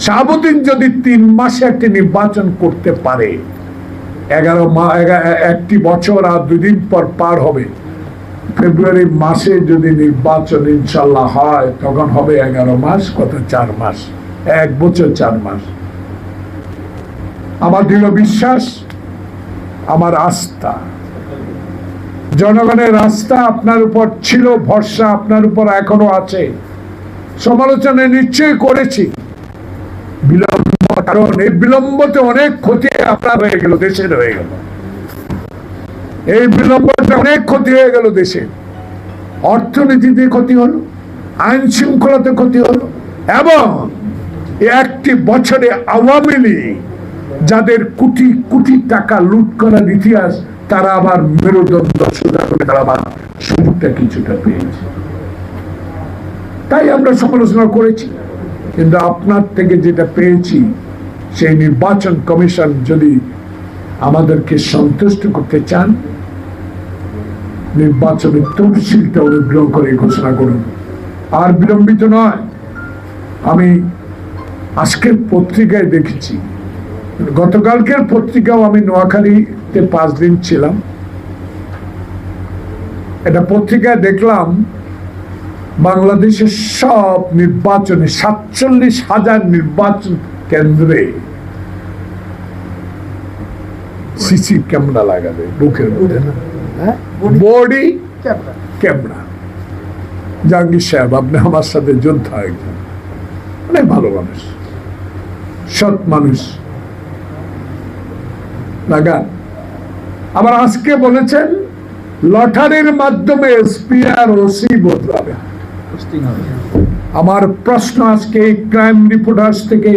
শাহাবুদ্দিন যদি 3 মাসে একটি নির্বাচন করতে পারে, 1 বছর আর 2 দিন পর পার হবে, ফেব্রুয়ারি মাসে যদি নির্বাচন ইনশাল্লাহ হয়, তখন হবে 11 মাস, কত 4 মাস, 1 বছর 4 মাস। আমার দৃঢ় বিশ্বাস, আমার আস্থা, জনগণের আস্থা আপনার উপর ছিল, ভরসা আপনার উপর এখনো আছে। সমালোচনা নিশ্চয়ই করেছি, বিলম্ব, কারণ এই বিলম্বতে অনেক ক্ষতি আপনার হয়ে গেল, দেশের হয়ে গেল। এই বিলম্বতে অনেক ক্ষতি হয়ে গেল দেশের। অর্থনীতিতে ক্ষতি হলো, আইন শৃঙ্খলাতে ক্ষতি হলো, এবং 1 বছরে আওয়ামী লীগ যাদের কোটি কোটি টাকা লুট করার ইতিহাস, তারা আবার মেরুদণ্ড সোজা করে তারা আবার সুযোগটা কিছুটা পেয়েছে। তাই আমরা সমালোচনা করেছি, কিন্তু আপনার থেকে যেটা পেয়েছি, সেই নির্বাচন কমিশন যদি আমাদেরকে সন্তুষ্ট করতে চান, নির্বাচনের তফসিলটা অনুগ্রহ করে ঘোষণা করুন, আর বিলম্বিত নয়। আমি আজকের পত্রিকায় দেখেছি, গতকালকের পত্রিকাও, আমি নোয়াখালীতে 5 দিন ছিলাম, এটা পত্রিকায় দেখলাম বাংলাদেশের সব নির্বাচনে 47,000 নির্বাচন কেন্দ্রে সিসি ক্যামেরা লাগাবে বুকের মধ্যে, বডি ক্যামেরা। জাহাঙ্গীর সাহেব, আপনি আমার সাথে যোদ্ধা, একজন অনেক ভালো মানুষ, সৎ মানুষ, লাগান। আবার আজকে বলেছেন লটারির মাধ্যমে এসপি আর ওসি বদলাবে। আমার প্রশ্ন আজকে ক্রাইম রিপোর্টার্স থেকে,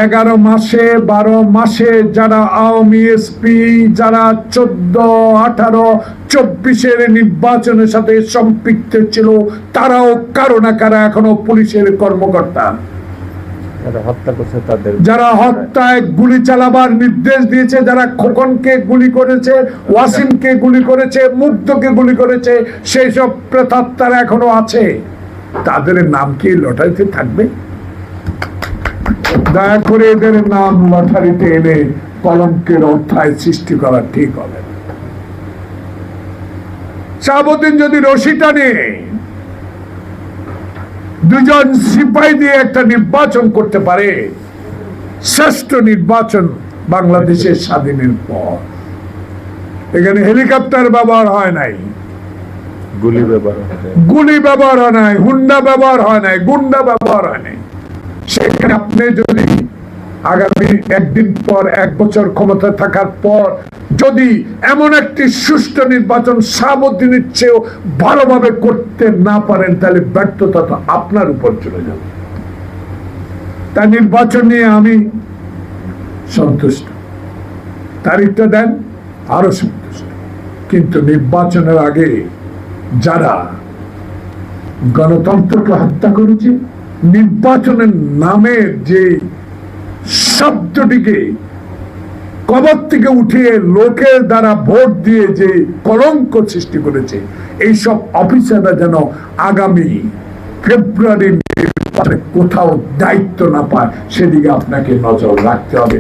11 মাসে 12 মাসে যারা আওয়ামী এসপি, যারা 14, 18, 24-এর নির্বাচনের সাথে সম্পৃক্ত ছিল, তারাও কারো না কারো এখনো পুলিশের কর্মকর্তা, যারা হত্যায় গুলি চালাবার নির্দেশ দিয়েছে, যারা খোকনকে গুলি করেছে, ওয়াসিমকে গুলি করেছে, মুগ্ধকে গুলি করেছে, সেই সব প্রেতাত্মারা এখনো আছে। তাদের নাম কি লটারিতে থাকবে? দয়া করে এদের নাম লটারিতে এনে কলঙ্কের অধ্যায় সৃষ্টি করা ঠিক হবে না। শাহাবুদ্দিন যদি রশি টানে, 2 জন সিপাহী দিয়ে একটা নির্বাচন করতে পারে, শ্রেষ্ঠ নির্বাচন বাংলাদেশের স্বাধীনের পর। এখানে হেলিকপ্টার ব্যবহার হয় নাই, গুলি ব্যবহার হয় নাই, হুন্ডা ব্যবহার হয় নাই, গুন্ডা ব্যবহার হয় নাই। সেখানে আপনি যদি আগামী 1 দিন পর, 1 বছর ক্ষমতা থাকার পর যদি এমন একটি সুষ্ঠু নির্বাচন শাহাবুদ্দিনের চেয়েও ভালোভাবে করতে না পারেন, তাহলে ব্যর্থতা তো আপনার উপর চলে যাবে। তাই নির্বাচন নিয়ে আমি সন্তুষ্ট, তারিখটা দেন, আরো সন্তুষ্ট। কিন্তু নির্বাচনের আগে যারা গণতন্ত্রকে হত্যা করেছে, নির্বাচনের নামের যে শব্দটিকে কবর থেকে উঠিয়ে লোকের দ্বারা ভোট দিয়ে যে কলঙ্ক সৃষ্টি করেছে, এইসব অফিসাররা যেন আগামী ফেব্রুয়ারি নির্বাচনে কোথাও দায়িত্ব না পায়, সেদিকে আপনাকে নজর রাখতে হবে।